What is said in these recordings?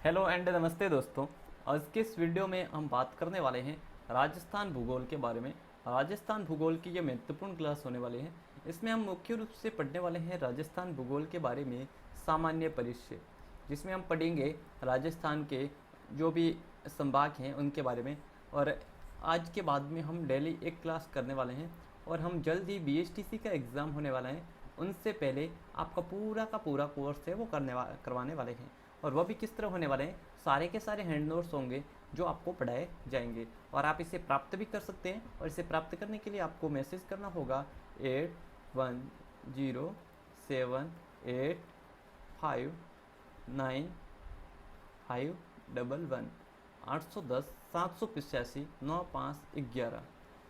Hello and नमस्ते दोस्तों। आज के इस वीडियो में हम बात करने वाले हैं राजस्थान भूगोल के बारे में। राजस्थान भूगोल की ये महत्वपूर्ण क्लास होने वाली है। इसमें हम मुख्य रूप से पढ़ने वाले हैं राजस्थान भूगोल के बारे में सामान्य परिचय, जिसमें हम पढ़ेंगे राजस्थान के जो भी संभाग हैं उनके बारे में। और आज के बाद में हम डेली एक क्लास करने वाले हैं और हम जल्द ही BSTC का एग्ज़ाम होने वाला है। उनसे पहले आपका पूरा का पूरा कोर्स है वो करवाने वाले हैं। और वह भी किस तरह होने वाले हैं, सारे के सारे हैंड नोट्स होंगे जो आपको पढ़ाए जाएंगे और आप इसे प्राप्त भी कर सकते हैं। और इसे प्राप्त करने के लिए आपको मैसेज करना होगा 8107859511 810 785 9511।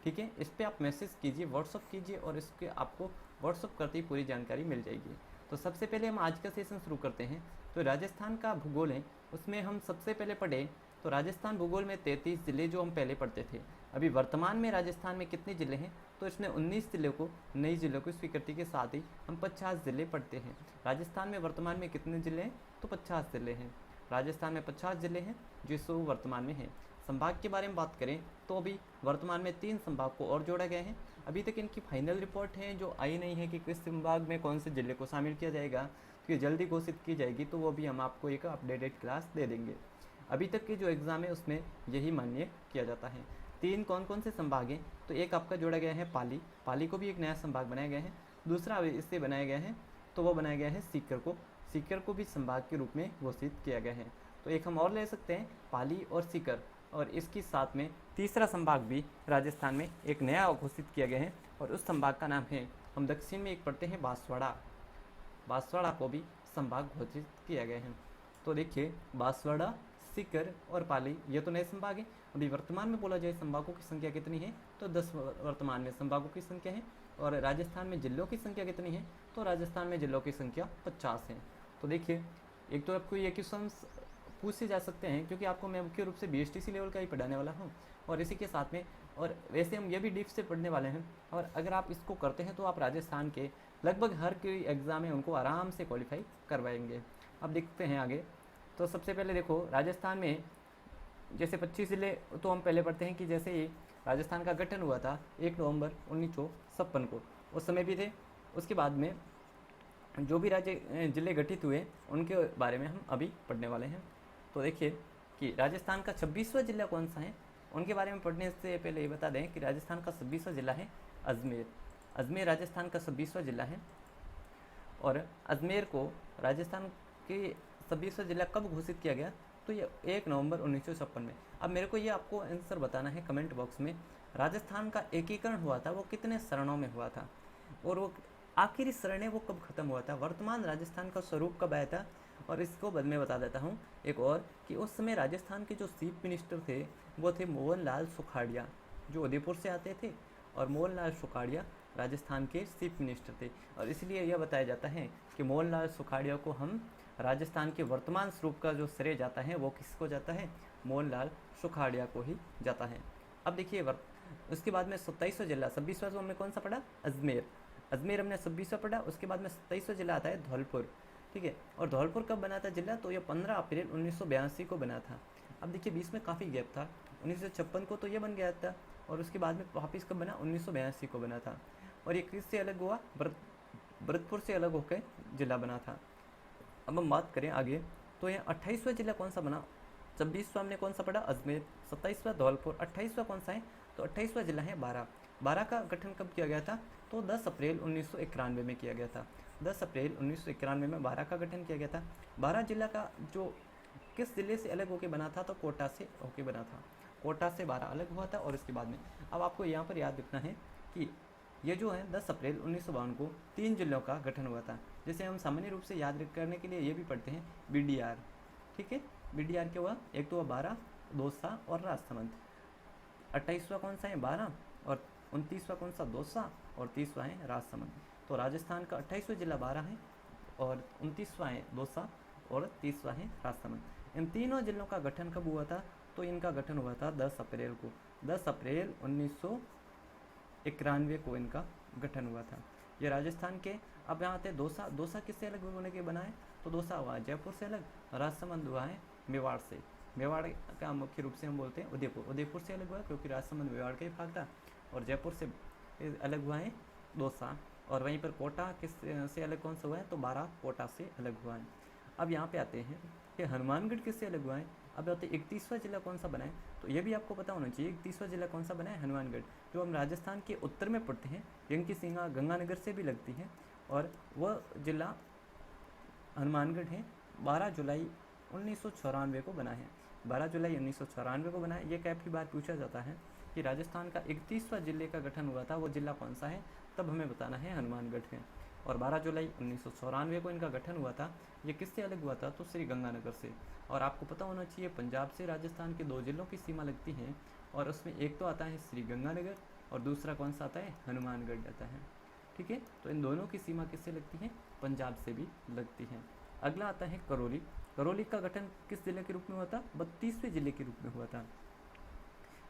ठीक है, इस पर आप मैसेज कीजिए, व्हाट्सअप कीजिए और इसके आपको व्हाट्सअप करते ही पूरी जानकारी मिल जाएगी। तो सबसे पहले हम आज का सेशन शुरू करते हैं। तो राजस्थान का भूगोल है, उसमें हम सबसे पहले पढ़े तो राजस्थान भूगोल में 33 ज़िले जो हम पहले पढ़ते थे। अभी वर्तमान में राजस्थान में कितने ज़िले हैं, तो इसमें 19 ज़िलों को, नई ज़िलों की स्वीकृति के साथ ही हम 50 ज़िले पढ़ते हैं। राजस्थान में वर्तमान में कितने ज़िले हैं, तो 50 ज़िले हैं। राजस्थान में 50 ज़िले हैं जो वर्तमान में हैं। संभाग के बारे में बात करें तो अभी वर्तमान में 3 संभाग को और जोड़ा गया है। अभी तक इनकी फाइनल रिपोर्ट है जो आई नहीं है कि किस संभाग में कौन से जिले को शामिल किया जाएगा, तो ये जल्दी घोषित की जाएगी, तो वो भी हम आपको एक अपडेटेड क्लास दे देंगे। अभी तक के जो एग्ज़ाम है उसमें यही मान्य किया जाता है। 3 कौन कौन से संभाग हैं, तो एक आपका जोड़ा गया है पाली को भी एक नया संभाग बनाया गया है। दूसरा इससे बनाया गया है तो वो बनाया गया है सीकर को भी संभाग के रूप में घोषित किया गया है। तो एक हम और ले सकते हैं पाली और सीकर, और इसके साथ में तीसरा संभाग भी राजस्थान में एक नया घोषित किया गया है और उस संभाग का नाम है, हम दक्षिण में एक पढ़ते हैं बांसवाड़ा को भी संभाग घोषित किया गया है। तो देखिए बांसवाड़ा, सीकर और पाली ये तो नए संभाग हैं। अभी वर्तमान में बोला जाए संभागों की संख्या कितनी है, तो 10 वर्तमान में संभागों की संख्या है। और राजस्थान में जिलों की संख्या कितनी है, तो राजस्थान में जिलों की संख्या 50 है। तो देखिए एक तो आपको ये क्वेश्चन पूछे जा सकते हैं क्योंकि आपको मैं मुख्य रूप से BSTC लेवल का ही पढ़ाने वाला हूँ और इसी के साथ में, और वैसे हम ये भी डीप से पढ़ने वाले हैं। और अगर आप इसको करते हैं तो आप राजस्थान के लगभग हर कोई एग्ज़ाम है उनको आराम से क्वालिफाई करवाएंगे। अब देखते हैं आगे। तो सबसे पहले देखो राजस्थान में जैसे 25 ज़िले तो हम पहले पढ़ते हैं कि जैसे ही राजस्थान का गठन हुआ था 1 नवंबर 1956 को, उस समय भी थे। उसके बाद में जो भी राज्य ज़िले गठित हुए उनके बारे में हम अभी पढ़ने वाले हैं। तो देखिए कि राजस्थान का 26वां जिला कौन सा है, उनके बारे में पढ़ने से पहले ये बता दें कि राजस्थान का 26वां जिला है अजमेर राजस्थान का 26वां जिला है। और अजमेर को राजस्थान के 26वां जिला कब घोषित किया गया, तो ये 1 नवंबर 1956 में। अब मेरे को ये आपको आंसर बताना है कमेंट बॉक्स में, राजस्थान का एकीकरण हुआ था वो कितने चरणों में हुआ था, और वो आखिरी शरण है वो कब खत्म हुआ था, वर्तमान राजस्थान का स्वरूप कब आया था। और इसको बाद में बता देता हूँ एक और कि उस समय राजस्थान के जो चीफ मिनिस्टर थे वो थे मोहनलाल सुखाड़िया, जो उदयपुर से आते थे। और मोहनलाल सुखाड़िया राजस्थान के चीफ मिनिस्टर थे, और इसलिए यह बताया जाता है कि मोहनलाल सुखाड़िया को हम राजस्थान के वर्तमान स्वरूप का जो श्रेय जाता है वो किसको जाता है, मोहनलाल सुखाड़िया को ही जाता है। अब देखिए उसके बाद में 27वां जिला, 26वां तो हमने कौन सा पढ़ा, अजमेर हमने 26वां पढ़ा। उसके बाद में 27वां जिला आता है धौलपुर। ठीक है, और धौलपुर कब बना था जिला, तो ये 15 अप्रैल 1982 को बना था। अब देखिए बीच में काफ़ी गैप था, 1956 को तो ये बन गया था और उसके बाद में वापिस कब बना, 1982 को बना था। और ये किससे अलग हुआ, भरतपुर से अलग होकर जिला बना था। अब हम बात करें आगे, तो ये 28वां जिला कौन सा बना, 26वां हमने कौन सा पढ़ा अजमेर, 27वां धौलपुर, 28वां कौन सा है, तो 28वां जिला है बारा का गठन कब किया गया था, तो 10 अप्रैल 1991 में किया गया था। 10 अप्रैल 1991 में बारा का गठन किया गया था। बारा जिला का जो किस ज़िले से अलग होकर बना था, तो कोटा से होकर बना था, कोटा से बारा अलग हुआ था। और इसके बाद में अब आपको यहाँ पर याद रखना है कि ये जो है 10 अप्रैल 1952 को 3 जिलों का गठन हुआ था, जिसे हम सामान्य रूप से याद करने के लिए ये भी पढ़ते हैं BDR। ठीक है, BDR क्या हुआ, एक तो हुआ बारा, दौसा और राजसमंद। 28वां कौन सा है, बारा, और 29वां कौन सा, दौसा, और 30वां है राजसमंद। तो राजस्थान का 28वां जिला बारा है, और 29वां है दौसा, और 30वां है राजसमंद। इन तीनों जिलों का गठन कब हुआ था, तो इनका गठन हुआ था 10 अप्रैल को, 10 अप्रैल 1991 को इनका गठन हुआ था। ये राजस्थान के, अब यहाँ आते दौसा किससे अलग होने के बना है, तो दौसा हुआ जयपुर से अलग, राजसमंद हुआ है मेवाड़ से। मेवाड़ का मुख्य रूप से हम बोलते हैं उदयपुर, उदयपुर से अलग हुआ क्योंकि राजसमंद मेवाड़ का ही भाग था, और जयपुर से अलग हुआ है दौसा। और वहीं पर कोटा किस से अलग कौन सा हुआ है, तो बारह कोटा से अलग हुआ है। अब यहाँ पे आते हैं कि हनुमानगढ़ किससे अलग हुआ है। अब आते 31वां जिला कौन सा बना है, तो ये भी आपको पता होना चाहिए 31वां जिला कौन सा बना है, हनुमानगढ़, जो हम राजस्थान के उत्तर में पड़ते हैं, जिनकी सीमा गंगानगर से भी लगती है, और वह जिला हनुमानगढ़ है। 12 जुलाई 1994 को बना है, 12 जुलाई 1994 को बना है। ये काफ़ी बार पूछा जाता है कि राजस्थान का 31वां जिले का गठन हुआ था, वो जिला कौन सा है, तब हमें बताना है हनुमानगढ़ है। और 12 जुलाई 1994 को इनका गठन हुआ था। ये किससे अलग हुआ था, तो श्री गंगानगर से। और आपको पता होना चाहिए पंजाब से राजस्थान के 2 जिलों की सीमा लगती है, और उसमें एक तो आता है श्री गंगानगर और दूसरा कौन सा आता है, हनुमानगढ़ आता है। ठीक है, तो इन दोनों की सीमा किससे लगती है, पंजाब से भी लगती है। अगला आता है करौली। करौली का गठन किस जिले के रूप में हुआ था, 32वें जिले के रूप में हुआ था।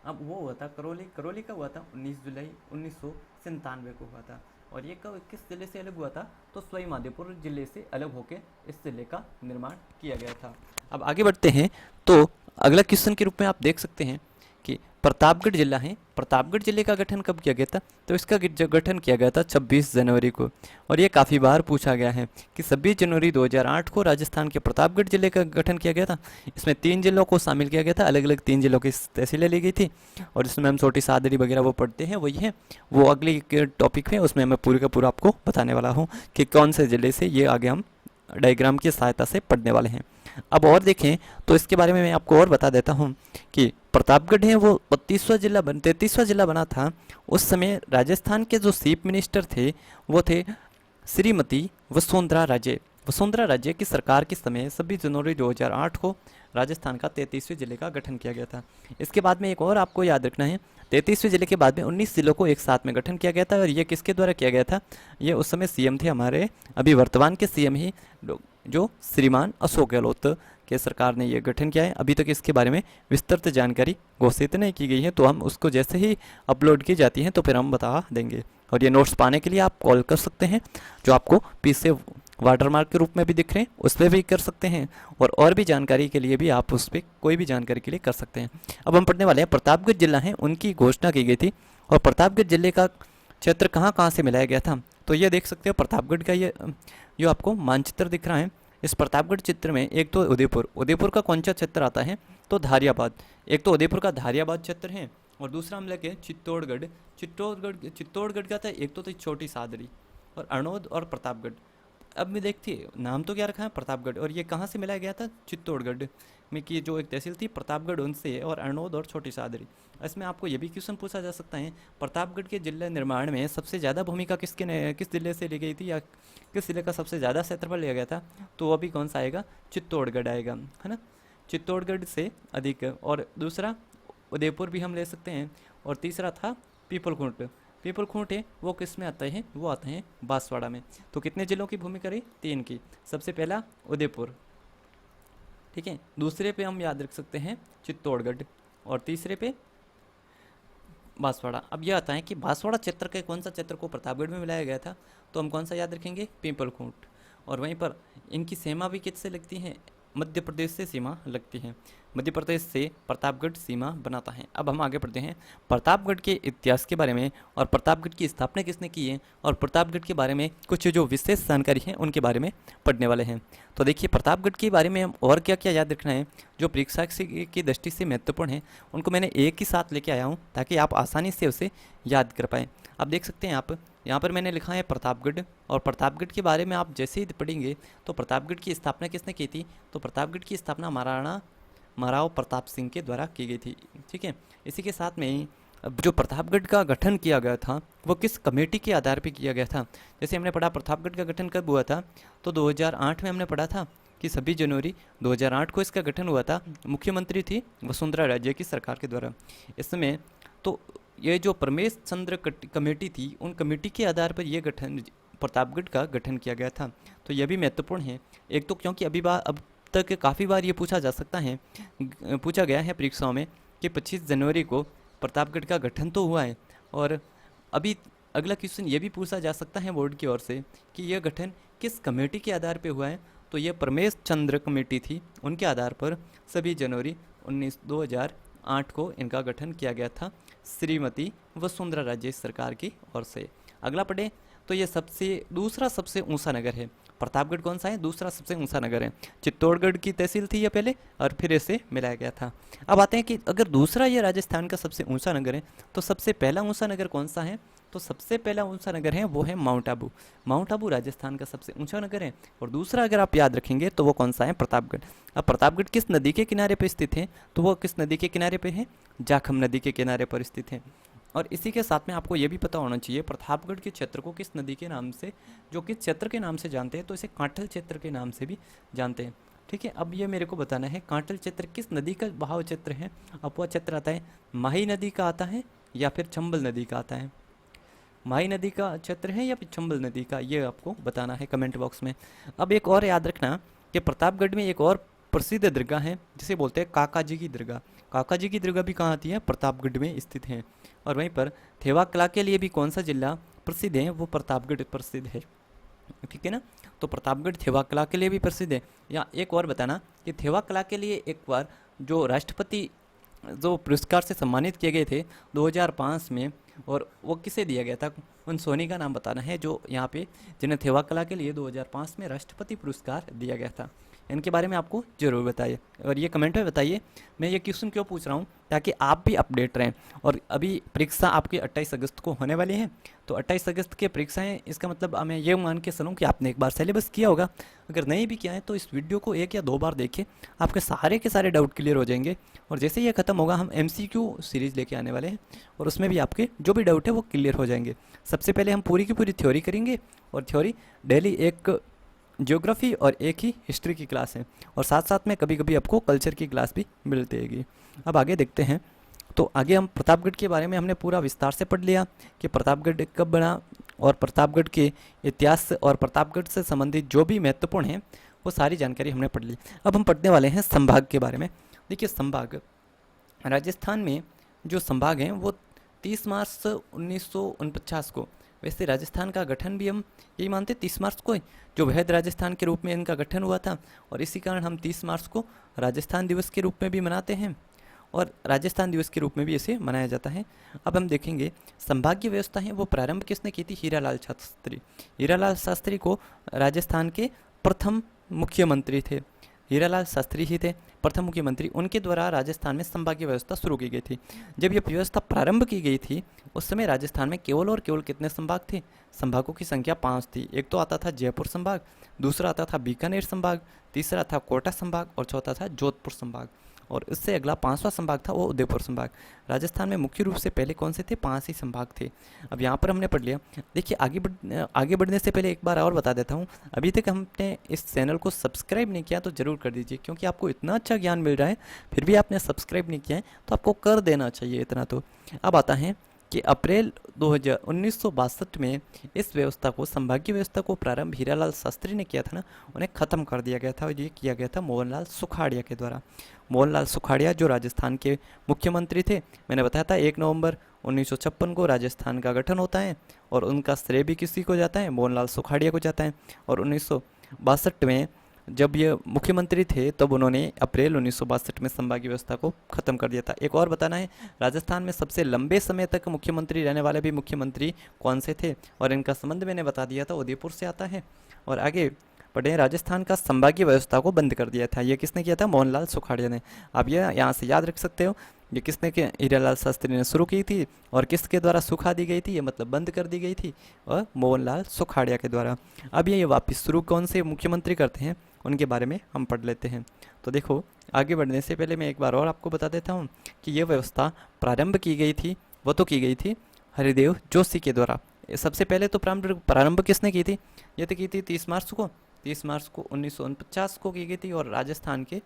अब वो हुआ था करौली का हुआ था 19 जुलाई 1997 को हुआ था। और ये कब किस जिले से अलग हुआ था, तो सवाई माधोपुर जिले से अलग होकर इस जिले का निर्माण किया गया था। अब आगे बढ़ते हैं, तो अगला क्वेश्चन के रूप में आप देख सकते हैं कि प्रतापगढ़ जिला है, प्रतापगढ़ जिले का गठन कब किया गया था, तो इसका गठन किया गया था 26 जनवरी को। और ये काफ़ी बार पूछा गया है कि 26 जनवरी 2008 को राजस्थान के प्रतापगढ़ जिले का गठन किया गया था। इसमें 3 जिलों को शामिल किया गया था, अलग अलग 3 जिलों की तहसीलें ली गई थी। और इसमें हम छोटी सादड़ी वगैरह वो पढ़ते हैं, वही है वो अगली टॉपिक में, उसमें मैं पूरी का पूरा आपको बताने वाला हूँ कि कौन से ज़िले से, ये आगे हम डायग्राम की सहायता से पढ़ने वाले हैं। अब और देखें तो इसके बारे में मैं आपको और बता देता हूँ कि प्रतापगढ़ है वो 33वां जिला बना था। उस समय राजस्थान के जो चीफ मिनिस्टर थे वो थे श्रीमती वसुंधरा राजे। वसुंधरा राजे की सरकार के समय 26 जनवरी 2008 को राजस्थान का 33वें जिले का गठन किया गया था। इसके बाद में एक और आपको याद रखना है, 33वें जिले के बाद में 19 जिलों को एक साथ में गठन किया गया था। और ये किसके द्वारा किया गया था, ये उस समय सीएम थे हमारे अभी वर्तमान के सीएम ही जो श्रीमान अशोक गहलोत के सरकार ने ये गठन किया है। अभी तक इसके बारे में विस्तृत जानकारी घोषित नहीं की गई है, तो हम उसको जैसे ही अपलोड की जाती है तो फिर हम बता देंगे। और ये नोट्स पाने के लिए आप कॉल कर सकते हैं, जो आपको पीछे वाटरमार्क के रूप में भी दिख रहे हैं, उस पर भी कर सकते हैं। और भी जानकारी के लिए भी आप उस पर कोई भी जानकारी के लिए कर सकते हैं। अब हम पढ़ने वाले हैं प्रतापगढ़ जिला है, उनकी घोषणा की गई थी। और प्रतापगढ़ जिले का क्षेत्र कहाँ कहाँ से मिलाया गया था, तो ये देख सकते हो प्रतापगढ़ का ये जो आपको मानचित्र दिख रहा है, इस प्रतापगढ़ चित्र में एक तो उदयपुर का कौन सा क्षेत्र आता है, तो धारियाबाद। एक तो उदयपुर का धारियाबाद क्षेत्र है, और दूसरा हम लेके चित्तौड़गढ़ का था, एक तो थी छोटी सादरी और अरनोद और प्रतापगढ़। अब मैं देखती नाम तो क्या रखा है, प्रतापगढ़, और ये कहाँ से मिलाया गया था, चित्तौड़गढ़ में की जो एक तहसील थी प्रतापगढ़, उनसे, और अरनोद और छोटी सादरी। इसमें आपको ये भी क्वेश्चन पूछा जा सकता है, प्रतापगढ़ के जिले निर्माण में सबसे ज़्यादा भूमिका किस जिले से ली गई थी, या किस जिले का सबसे ज़्यादा क्षेत्रफल लिया गया था, तो वो भी कौन सा आएगा, चित्तौड़गढ़ आएगा, है ना, चित्तौड़गढ़ से अधिक। और दूसरा उदयपुर भी हम ले सकते हैं, और तीसरा था पीपलखूंट है, वो किस में आता है, वो आता है बांसवाड़ा में। तो कितने जिलों की भूमिका रही, 3 की। सबसे पहला उदयपुर, ठीक है, दूसरे पे हम याद रख सकते हैं चित्तौड़गढ़, और तीसरे पे बांसवाड़ा। अब यह आता है कि बांसवाड़ा क्षेत्र के कौन सा क्षेत्र को प्रतापगढ़ में मिलाया गया था, तो हम कौन सा याद रखेंगे, पीपलखूंट। और वहीं पर इनकी सीमा भी किससे लगती है, मध्य प्रदेश से सीमा लगती है, मध्य प्रदेश से प्रतापगढ़ सीमा बनाता है। अब हम आगे बढ़ते हैं प्रतापगढ़ के इतिहास के बारे में, और प्रतापगढ़ की स्थापना किसने की है, और प्रतापगढ़ के बारे में कुछ जो विशेष जानकारी है उनके बारे में पढ़ने वाले हैं। तो देखिए प्रतापगढ़ के बारे में हम और क्या क्या याद रखना है, जो परीक्षा की दृष्टि से महत्वपूर्ण है, उनको मैंने एक ही साथ लेके आया हूँ ताकि आप आसानी से उसे याद कर पाएँ। आप देख सकते हैं, आप यहाँ पर मैंने लिखा है प्रतापगढ़, और प्रतापगढ़ के बारे में आप जैसे ही पढ़ेंगे तो प्रतापगढ़ की स्थापना किसने की थी, तो प्रतापगढ़ की स्थापना महाराव प्रताप सिंह के द्वारा की गई थी। ठीक है, इसी के साथ में जो प्रतापगढ़ का गठन किया गया था वो किस कमेटी के आधार पर किया गया था। जैसे हमने पढ़ा प्रतापगढ़ का गठन कब हुआ था, तो 2008 में हमने पढ़ा था कि 26 जनवरी 2008 को इसका गठन हुआ था। मुख्यमंत्री थी वसुंधरा राजे की सरकार के द्वारा। इसमें तो ये जो परमेश चंद्र कमेटी थी, उन कमेटी के आधार पर यह गठन प्रतापगढ़ का गठन किया गया था। तो यह भी महत्वपूर्ण है, एक तो क्योंकि अब तक काफ़ी बार ये पूछा गया है परीक्षाओं में कि 25 जनवरी को प्रतापगढ़ का गठन तो हुआ है, और अभी अगला क्वेश्चन ये भी पूछा जा सकता है बोर्ड की ओर से कि यह गठन किस कमेटी के आधार पर हुआ है, तो ये परमेश चंद्र कमेटी थी, उनके आधार पर सभी जनवरी 2008 को इनका गठन किया गया था श्रीमती वसुंधरा राजे सरकार की ओर से। अगला पढ़े तो ये दूसरा सबसे ऊंचा नगर है। प्रतापगढ़ कौन सा है? दूसरा सबसे ऊंचा नगर है। चित्तौड़गढ़ की तहसील थी ये पहले और फिर इसे मिलाया गया था। अब आते हैं कि अगर दूसरा ये राजस्थान का सबसे ऊंचा नगर है तो सबसे पहला ऊंचा नगर कौन सा है? तो सबसे पहला ऊंचा नगर है वो है माउंट आबू। माउंट आबू राजस्थान का सबसे ऊंचा नगर है। और दूसरा अगर आप याद रखेंगे तो वो कौन सा है? प्रतापगढ़। अब प्रतापगढ़ किस नदी के किनारे पर स्थित है? तो वो किस नदी के किनारे पर है? जाखम नदी के किनारे पर स्थित है। और इसी के साथ में आपको ये भी पता होना चाहिए प्रतापगढ़ के क्षेत्र को किस नदी के नाम से, जो किस क्षेत्र के नाम से जानते हैं, तो इसे कांठल क्षेत्र के नाम से भी जानते हैं। ठीक है, अब ये मेरे को बताना है कांठल क्षेत्र किस नदी का बहाव क्षेत्र है। अब वह क्षेत्र आता है माही नदी का आता है या फिर चंबल नदी का आता है। माही नदी का क्षेत्र है या फिर चंबल नदी का, ये आपको बताना है कमेंट बॉक्स में। अब एक और याद रखना कि प्रतापगढ़ में एक और प्रसिद्ध दरगाह है जिसे बोलते हैं काका जी की दरगाह। काका जी की दरगाह भी कहाँ आती है? प्रतापगढ़ में स्थित है। और वहीं पर थेवा कला के लिए भी कौन सा जिला प्रसिद्ध है? वो प्रतापगढ़ प्रसिद्ध है। ठीक है ना, तो प्रतापगढ़ थेवा कला के लिए भी प्रसिद्ध है। या एक और बताना कि थेवा कला के लिए एक बार जो राष्ट्रपति जो पुरस्कार से सम्मानित किए गए थे 2005 में, और वो किसे दिया गया था? उन सोनी का नाम बताना है जो यहाँ पे जिन्हें थेवा कला के लिए 2005 में राष्ट्रपति पुरस्कार दिया गया था। इनके बारे में आपको जरूर बताइए और ये कमेंट में बताइए। मैं ये क्वेश्चन क्यों पूछ रहा हूँ? ताकि आप भी अपडेट रहें। और अभी परीक्षा आपकी 28 अगस्त को होने वाली है, तो 28 अगस्त की परीक्षा है, इसका मतलब मैं ये मान के चलूँ कि आपने एक बार सिलेबस किया होगा। अगर नहीं भी किया है तो इस वीडियो को 1 या 2 बार देखिए, आपके सारे के सारे डाउट क्लियर हो जाएंगे। और जैसे ये खत्म होगा हम MCQ सीरीज़ लेके आने वाले हैं और उसमें भी आपके जो भी डाउट है वो क्लियर हो जाएंगे। सबसे पहले हम पूरी की पूरी थ्योरी करेंगे और थ्योरी डेली एक ज्योग्राफी और एक ही हिस्ट्री की क्लास है, और साथ साथ में कभी कभी आपको कल्चर की क्लास भी मिलती रहेगी। अब आगे देखते हैं। तो आगे हम प्रतापगढ़ के बारे में हमने पूरा विस्तार से पढ़ लिया कि प्रतापगढ़ कब बना और प्रतापगढ़ के इतिहास और प्रतापगढ़ से संबंधित जो भी महत्वपूर्ण है वो सारी जानकारी हमने पढ़ ली। अब हम पढ़ने वाले हैं संभाग के बारे में। देखिए, संभाग राजस्थान में जो संभाग हैं वो 30 मार्च 1949 को, वैसे राजस्थान का गठन भी हम यही मानते 30 मार्च को, जो वैध राजस्थान के रूप में इनका गठन हुआ था, और इसी कारण हम 30 मार्च को राजस्थान दिवस के रूप में भी मनाते हैं और राजस्थान दिवस के रूप में भी इसे मनाया जाता है। अब हम देखेंगे संभागीय व्यवस्था है वो प्रारंभ किसने की थी? हीरालाल शास्त्री। हीरालाल शास्त्री को राजस्थान के प्रथम मुख्यमंत्री थे, हीरालाल शास्त्री ही थे प्रथम मुख्यमंत्री। उनके द्वारा राजस्थान में संभागीय व्यवस्था शुरू की गई थी। जब यह व्यवस्था प्रारंभ की गई थी उस समय राजस्थान में केवल और केवल कितने संभाग थे? संभागों की संख्या 5 थी। एक तो आता था जयपुर संभाग, दूसरा आता था बीकानेर संभाग, तीसरा था कोटा संभाग और चौथा था जोधपुर संभाग, और इससे अगला 5वां संभाग था वो उदयपुर संभाग। राजस्थान में मुख्य रूप से पहले कौन से थे? 5 ही संभाग थे। अब यहाँ पर हमने पढ़ लिया। देखिए, आगे बढ़ने से पहले एक बार और बता देता हूँ, अभी तक हमने इस चैनल को सब्सक्राइब नहीं किया तो ज़रूर कर दीजिए, क्योंकि आपको इतना अच्छा ज्ञान मिल रहा है फिर भी आपने सब्सक्राइब नहीं किया है तो आपको कर देना चाहिए इतना तो। अब आता है कि अप्रैल 1962 में इस व्यवस्था को, संभागीय व्यवस्था को प्रारंभ हीरालाल शास्त्री ने किया था ना, उन्हें ख़त्म कर दिया गया था और ये किया गया था मोहनलाल सुखाड़िया के द्वारा। मोहनलाल सुखाड़िया जो राजस्थान के मुख्यमंत्री थे, मैंने बताया था 1 नवंबर 1956 को राजस्थान का गठन होता है और उनका श्रेय भी किसी को जाता है? मोहनलाल सुखाड़िया को जाता है। और 1962 में जब ये मुख्यमंत्री थे तब उन्होंने अप्रैल 1962 में संभागीय व्यवस्था को ख़त्म कर दिया था। एक और बताना है, राजस्थान में सबसे लंबे समय तक मुख्यमंत्री रहने वाले भी मुख्यमंत्री कौन से थे, और इनका संबंध मैंने बता दिया था, उदयपुर से आता है। और आगे पढ़े, राजस्थान का संभागीय व्यवस्था को बंद कर दिया था। ये किसने किया था? मोहनलाल सुखाड़िया ने। आप ये यहाँ से याद रख सकते हो, ये किसने के हीरालाल शास्त्री ने शुरू की थी और किसके द्वारा सुखा दी गई थी, ये मतलब बंद कर दी गई थी, और मोहनलाल सुखाड़िया के द्वारा। अब ये वापस शुरू कौन से मुख्यमंत्री करते हैं उनके बारे में हम पढ़ लेते हैं। तो देखो, आगे बढ़ने से पहले मैं एक बार और आपको बता देता हूँ कि ये व्यवस्था प्रारंभ की गई थी, वो तो की गई थी हरिदेव जोशी के द्वारा। सबसे पहले तो प्रारंभ किसने की थी? ये तो की थी 30 मार्च को 1949 को की गई थी, और राजस्थान के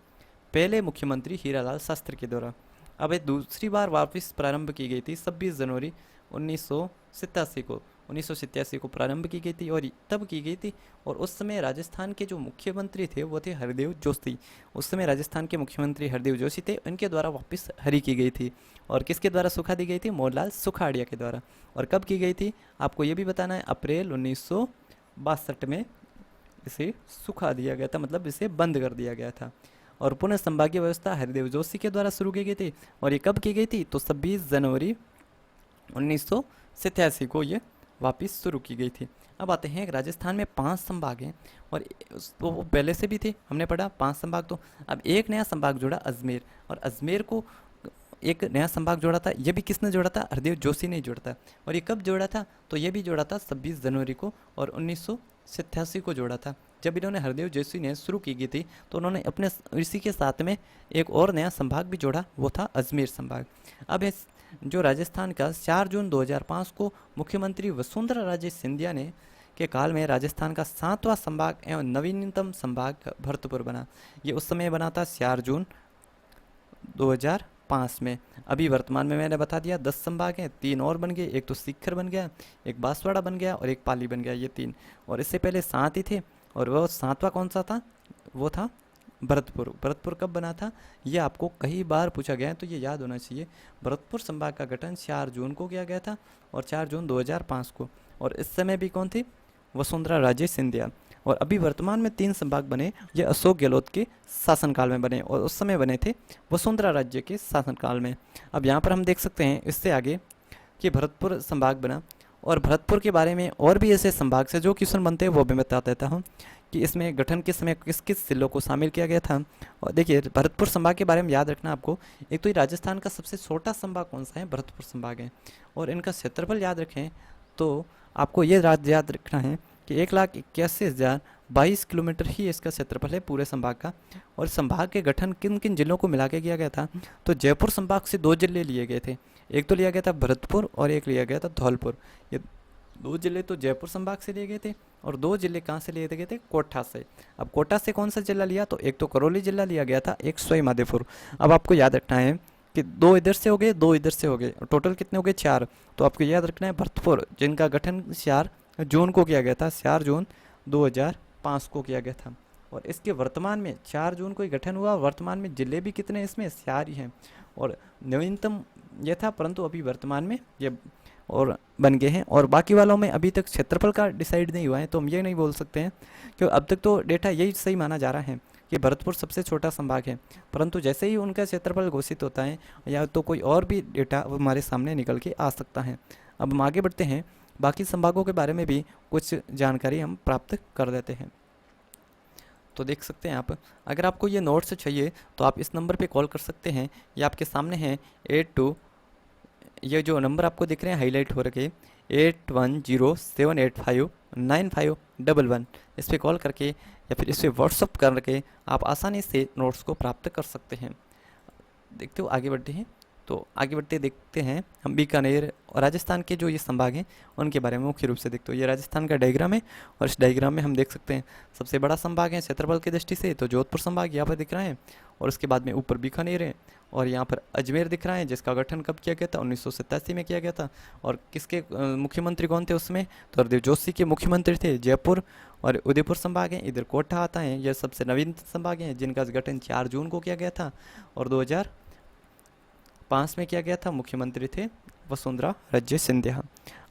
पहले मुख्यमंत्री हीरालाल शास्त्री के द्वारा। अब ये दूसरी बार वापस प्रारंभ की गई थी 26 जनवरी 1987 को प्रारंभ की गई थी, और तब की गई थी। और उस समय राजस्थान के जो मुख्यमंत्री थे वो थे हरदेव जोशी। उस समय राजस्थान के मुख्यमंत्री हरदेव जोशी थे, उनके द्वारा वापस हरी की गई थी। और किसके द्वारा सुखा दी गई थी? मोहनलाल सुखाड़िया के द्वारा। और कब की गई थी आपको ये भी बताना है, अप्रैल 1962 में इसे सुखा दिया गया था, मतलब इसे बंद कर दिया गया था। और पुनः संभागीय व्यवस्था हरिदेव जोशी के द्वारा शुरू की गई थी। और ये कब की गई थी? तो 26 जनवरी 1987 को ये वापस शुरू की गई थी। अब आते हैं, राजस्थान में 5 संभाग हैं और तो वो पहले से भी थे, हमने पढ़ा 5 संभाग। तो अब एक नया संभाग जोड़ा अजमेर, और अजमेर को एक नया संभाग जोड़ा था। ये भी किसने जोड़ा था? हरदेव जोशी ने जोड़ा था। और ये कब जोड़ा था? तो ये भी जोड़ा था 26 जनवरी को और 1987 को जोड़ा था। जब इन्होंने हरदेव जोशी ने शुरू की गई थी तो उन्होंने अपने इसी के साथ में एक और नया संभाग भी जोड़ा, वो था अजमेर संभाग। अब इस जो राजस्थान का 4 जून 2005 को मुख्यमंत्री वसुंधरा राजे सिंधिया ने के काल में राजस्थान का 7वां संभाग एवं नवीनतम संभाग भरतपुर बना। ये उस समय बना था 4 जून 2005 में। अभी वर्तमान में मैंने बता दिया 10 संभाग हैं, 3 और बन गए, एक तो सीकर बन गया, एक बांसवाड़ा बन गया और एक पाली बन गया, ये 3। और इससे पहले 7 ही थे, और वह 7वां कौन सा था? वो था भरतपुर। भरतपुर कब बना था? ये आपको कई बार पूछा गया है, तो ये याद होना चाहिए। भरतपुर संभाग का गठन 4 जून को किया गया था और 4 जून 2005 को। और इस समय भी कौन थी? वसुंधरा राजे सिंधिया। और अभी वर्तमान में 3 संभाग बने, ये अशोक गहलोत के शासनकाल में बने और उस समय बने थे वसुंधरा राज्य के शासनकाल में। अब यहाँ पर हम देख सकते हैं इससे आगे कि भरतपुर संभाग बना। और भरतपुर के बारे में और भी ऐसे संभाग से जो क्वेश्चन बनते हैं वो भी बता देता हूँ कि इसमें गठन के समय किस किस जिलों को शामिल किया गया था। और देखिए, भरतपुर संभाग के बारे में याद रखना आपको, एक तो ये राजस्थान का सबसे छोटा संभाग कौन सा है? भरतपुर संभाग है। और इनका क्षेत्रफल याद रखें तो आपको ये याद रखना है कि 1,81,022 किलोमीटर ही इसका क्षेत्रफल है पूरे संभाग का। और संभाग के गठन किन किन जिलों को मिला के किया गया था? तो जयपुर संभाग से 2 जिले लिए गए थे, एक तो लिया गया था भरतपुर और एक लिया गया था धौलपुर। ये 2 जिले तो जयपुर संभाग से लिए गए थे और 2 जिले कहाँ से लिए गए थे? कोटा से। अब कोटा से कौन सा जिला लिया? तो एक तो करौली जिला लिया गया था, एक सवाई माधोपुर। अब आपको याद रखना है कि 2 इधर से हो गए, 2 इधर से हो गए, टोटल कितने हो गए? 4। तो आपको याद रखना है भरतपुर, जिनका गठन 4 जून को किया गया था, 4 जून 2005 को किया गया था। और इसके वर्तमान में 4 जून को ही गठन हुआ। वर्तमान में जिले भी कितने इसमें? 4 ही हैं। और नवीनतम ये था, परंतु अभी वर्तमान में ये और बन गए हैं। और बाकी वालों में अभी तक क्षेत्रफल का डिसाइड नहीं हुआ है, तो हम ये नहीं बोल सकते हैं क्योंकि अब तक तो डेटा यही सही माना जा रहा है कि भरतपुर सबसे छोटा संभाग है। परंतु जैसे ही उनका क्षेत्रफल घोषित होता है या तो कोई और भी डेटा हमारे सामने निकल के आ सकता है। अब हम आगे बढ़ते हैं, बाकी संभागों के बारे में भी कुछ जानकारी हम प्राप्त कर लेते हैं। तो देख सकते हैं आप, अगर आपको ये नोट्स चाहिए तो आप इस नंबर पे कॉल कर सकते हैं। ये आपके सामने है 82, ये जो नंबर आपको दिख रहे हैं हाईलाइट हो रखे 8107859511, इस पर कॉल करके या फिर इस पर व्हाट्सअप करके आप आसानी से नोट्स को प्राप्त कर सकते हैं। देखते हो, आगे बढ़ते हैं। तो आगे बढ़ते देखते हैं हम बीकानेर और राजस्थान के जो ये संभाग हैं उनके बारे में मुख्य रूप से देखते हो। ये राजस्थान का डायग्राम है और इस डायग्राम में हम देख सकते हैं सबसे बड़ा संभाग है क्षेत्रफल की दृष्टि से तो जोधपुर संभाग यहाँ पर दिख रहा है। और उसके बाद में ऊपर बीकानेर है और यहाँ पर अजमेर दिख रहा है, जिसका गठन कब किया गया था? 1987 में किया गया था। और किसके मुख्यमंत्री कौन थे उसमें? तो हरदेव जोशी के मुख्यमंत्री थे। जयपुर और उदयपुर संभाग हैं, इधर कोटा आता है। यह सबसे नवीन संभाग हैं जिनका गठन 4 जून को किया गया था और 2005 में किया गया था। मुख्यमंत्री थे वसुंधरा राजे सिंधिया।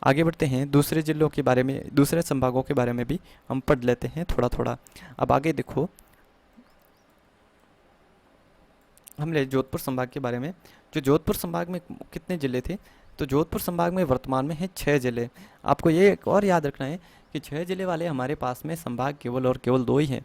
आगे बढ़ते हैं, दूसरे जिलों के बारे में, दूसरे संभागों के बारे में भी हम पढ़ लेते हैं थोड़ा थोड़ा। अब आगे देखो, हमने जोधपुर संभाग के बारे में, जो जोधपुर संभाग में कितने ज़िले थे? तो जोधपुर संभाग में वर्तमान में है 6 ज़िले। आपको ये एक और याद रखना है कि 6 ज़िले वाले हमारे पास में संभाग केवल और केवल 2 ही हैं,